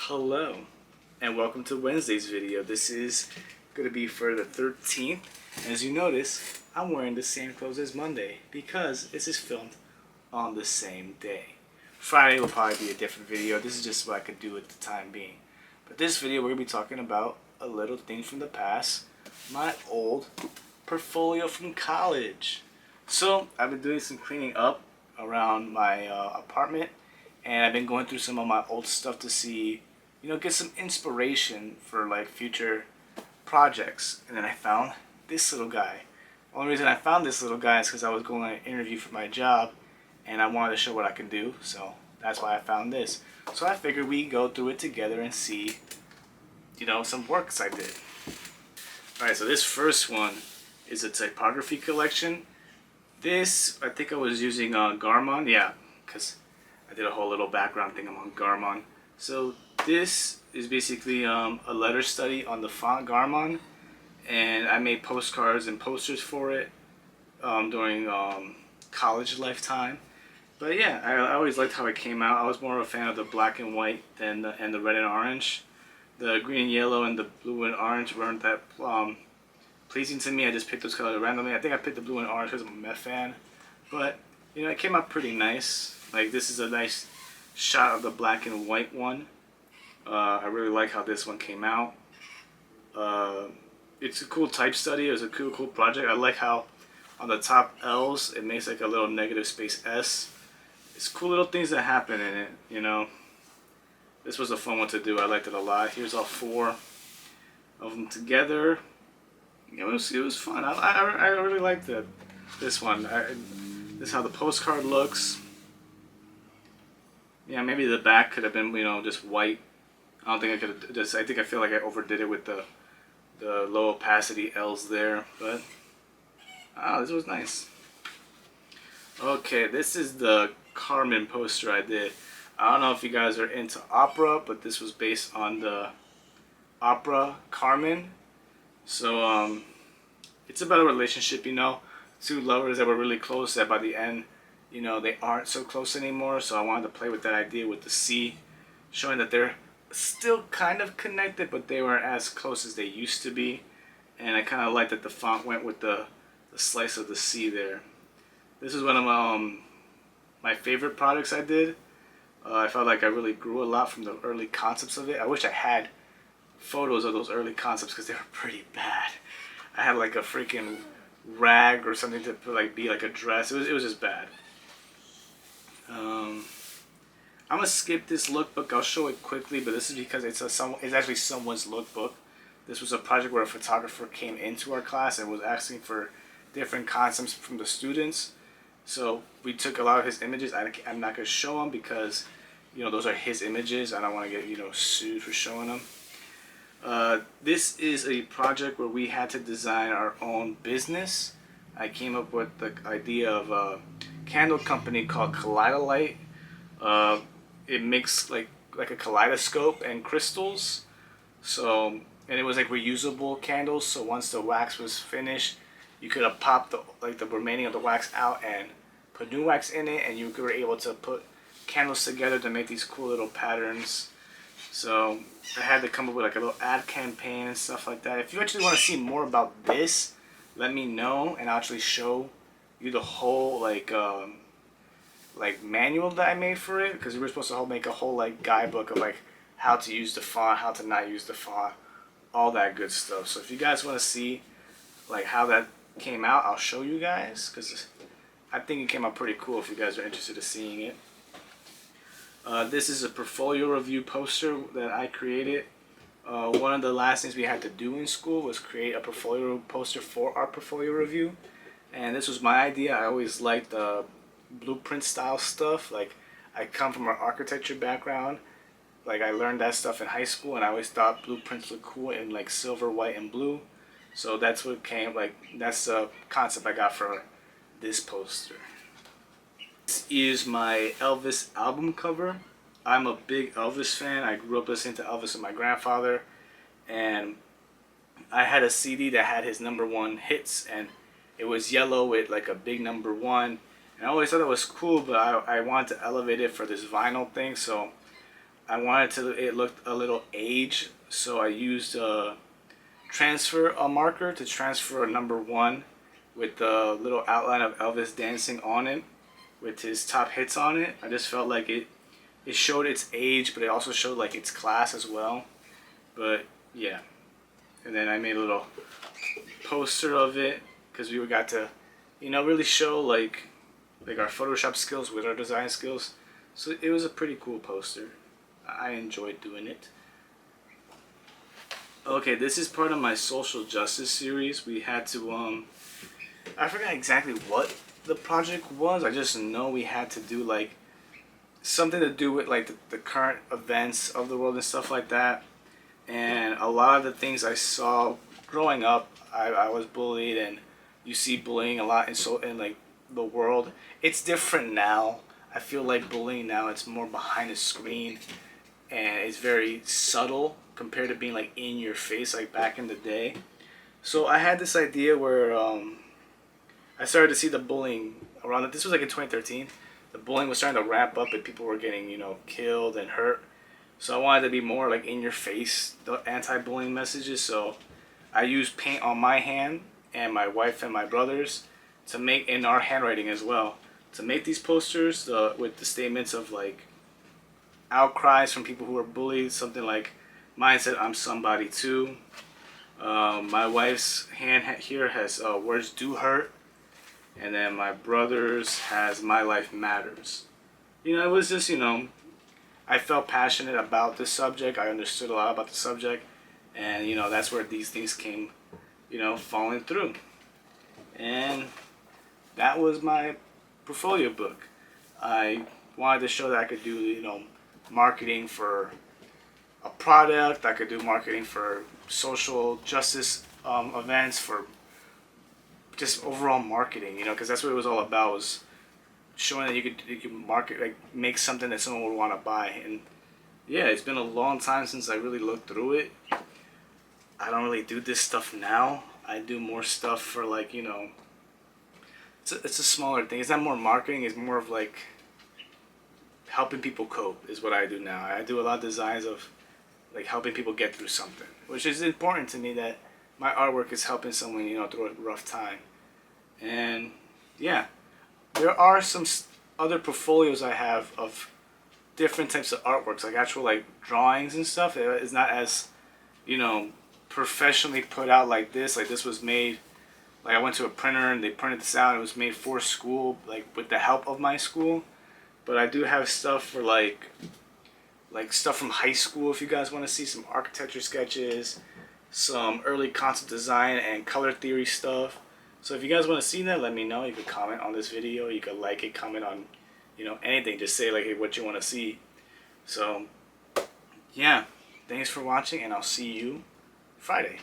Hello, and welcome to Wednesday's video. This is going to be for the 13th. As you notice, I'm wearing the same clothes as Monday because this is filmed on the same day. Friday will probably be a different video. This is just what I could do at the time being. But this video, we're going to be talking about a little thing from the past, my old portfolio from college. So, I've been doing some cleaning up around my apartment, and I've been going through some of my old stuff to see, get some inspiration for like future projects. And then I found this little guy. The only reason I found this little guy is because I was going on an interview for my job and I wanted to show what I can do, so that's why I found this. So I figured we'd go through it together and see, some works I did. Alright, so this first one is a typography collection. This, I think I was using Garmon, yeah, because I did a whole little background thing on Garmon. So this is basically a letter study on the font Garmon, and I made postcards and posters for it during college lifetime. But yeah, I always liked how it came out. I was more of a fan of the black and white than the red and orange. The green and yellow and the blue and orange weren't that pleasing to me. I just picked those colors randomly. I think I picked the blue and orange because I'm a Met fan. But, it came out pretty nice. Like, this is a nice shot of the black and white one. I really like how this one came out. It's a cool type study. It was a cool project. I like how on the top L's it makes like a little negative space S. It's cool little things that happen in it, This was a fun one to do. I liked it a lot. Here's all four of them together. It was fun. I really liked this one. This is how the postcard looks. Yeah, maybe the back could have been, just white. I don't think I could have just. I think I feel like I overdid it with the low opacity L's there, but this was nice. Okay, this is the Carmen poster I did. I don't know if you guys are into opera, but this was based on the opera Carmen. So it's about a relationship, two lovers that were really close that by the end, they aren't so close anymore. So I wanted to play with that idea with the C, showing that they're still kind of connected, but they weren't as close as they used to be. And I kind of like that the font went with the slice of the C there. This is one of my favorite products I did. I felt like I really grew a lot from the early concepts of it. I wish I had photos of those early concepts because they were pretty bad. I had like a freaking rag or something to like be like a dress. It was just bad. I'm gonna skip this lookbook. I'll show it quickly, but this is because it's actually someone's lookbook. This was a project where a photographer came into our class and was asking for different concepts from the students. So we took a lot of his images. I'm not gonna show them because those are his images. I don't want to get sued for showing them. This is a project where we had to design our own business. I came up with the idea of a candle company called Kaleidolite. It makes like a kaleidoscope and crystals. And it was like reusable candles. So once the wax was finished, you could have popped the remaining of the wax out and put new wax in it, and you were able to put candles together to make these cool little patterns. So I had to come up with like a little ad campaign and stuff like that. If you actually want to see more about this, let me know, and I'll actually show you the whole like manual that I made for it, because we were supposed to make a whole like guidebook of like how to use the font, how to not use the font, all that good stuff. So if you guys want to see like how that came out, I'll show you guys, because I think it came out pretty cool if you guys are interested in seeing it. This is a portfolio review poster that I created. One of the last things we had to do in school was create a portfolio poster for our portfolio review, and this was my idea. I always liked the blueprint style stuff. Like, I come from an architecture background. Like, I learned that stuff in high school, and I always thought blueprints look cool in like silver, white, and blue. So that's what that's the concept I got for this poster. This is my Elvis album cover. I'm a big Elvis fan. I grew up listening to Elvis with my grandfather, and I had a CD that had his #1 hits, and it was yellow with like a big #1. And I always thought that was cool, but I wanted to elevate it for this vinyl thing, so I wanted it looked a little aged, so I used a marker to transfer a number 1 with the little outline of Elvis dancing on it with his top hits on it. I just felt like it showed its age, but it also showed like its class as well. But yeah, and then I made a little poster of it because we got to, really show like our Photoshop skills with our design skills. So it was a pretty cool poster. I enjoyed doing it. Okay, this is part of my social justice series. We had to I forgot exactly what the project was. I just know we had to do like something to do with like the current events of the world and stuff like that. And a lot of the things I saw growing up, I was bullied, and you see bullying a lot in like the world. It's different now. I feel like bullying now, it's more behind the screen, and it's very subtle compared to being like in your face like back in the day. So I had this idea where I started to see the bullying around it. This was like in 2013. The bullying was starting to ramp up and people were getting, killed and hurt. So I wanted to be more like in your face, the anti-bullying messages. So I used paint on my hand and my wife and my brothers to make, in our handwriting as well, to make these posters with the statements of like outcries from people who were bullied. Something like mine said, "I'm somebody too." My wife's hand here has "Words do hurt," and then my brother's has "My life matters." It was just I felt passionate about this subject. I understood a lot about the subject, and that's where these things came, falling through. And that was my portfolio book. I wanted to show that I could do, marketing for a product. I could do marketing for social justice events, for just overall marketing, because that's what it was all about, was showing that you could market, like make something that someone would want to buy. And yeah, it's been a long time since I really looked through it. I don't really do this stuff now. I do more stuff for like, it's a smaller thing. It's not more marketing. It's more of like helping people cope is what I do now. I do a lot of designs of like helping people get through something, which is important to me, that my artwork is helping someone, through a rough time. And yeah, there are some other portfolios I have of different types of artworks, like actual like drawings and stuff. It's not as, professionally put out like this. Like this was made, like I went to a printer and they printed this out. It was made for school, like with the help of my school. But I do have stuff for like stuff from high school. If you guys want to see some architecture sketches, some early concept design and color theory stuff. So if you guys want to see that, let me know. You could comment on this video. You could like it, comment on, anything. Just say like, hey, what you want to see. So yeah, thanks for watching, and I'll see you Friday.